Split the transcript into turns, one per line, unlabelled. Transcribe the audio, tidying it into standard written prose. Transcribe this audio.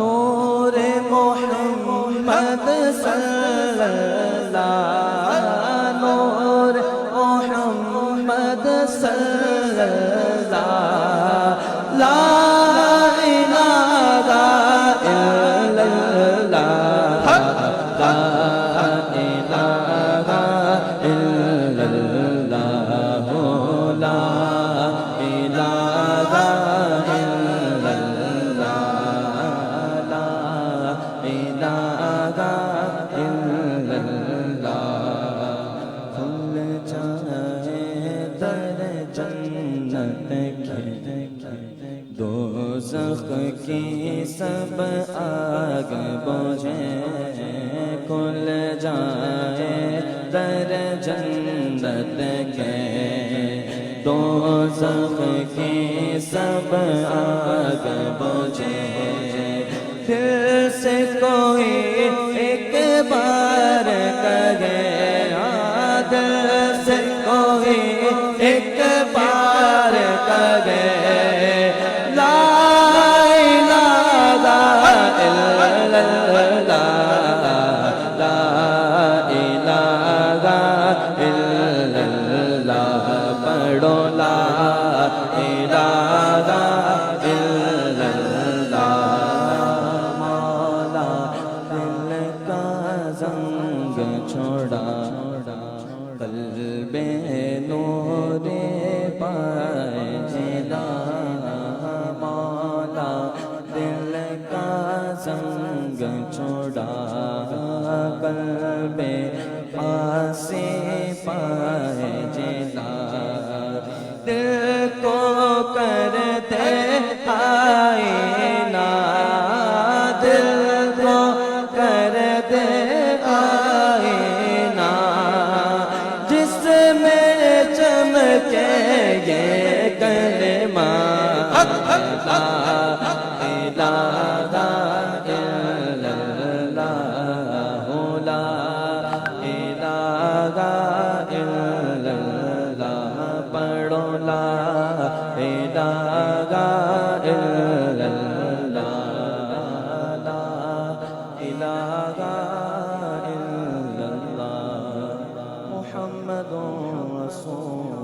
نور محمد صلی اللہ، نور محمد صلی اللہ، لا الہ الا اللہ، لا الہ الا اللہ، لا الہ الا اللہ، لا الہ الا اللہ۔ کھل جائے در جنت کے، دوزخ کی سب آگ بجھے، کھل جائے در جنت کے، دوزخ کی سب آگ بجھے، پھر سے کوئی ایک بار کہے، دل سے کوئی ایک بار کہے، لا الہ الا اللہ، لا الہ الا اللہ، پڑھو لا الہ الا اللہ۔ مولا دل کا زنگ چھوڑا، قلب نور پائے جلا، مولا دل کا زنگ چھوڑا، قلب پاسی پائے جلا، دل کو کرتے آئینہ، دل کو کرتے آئینہ، جس میں چمکے یہ کلمہ، لا الہ الا اللہ، لا الہ الا اللہ، پڑھو لا الہ الا اللہ، لا الہ الا اللہ، محمد رسول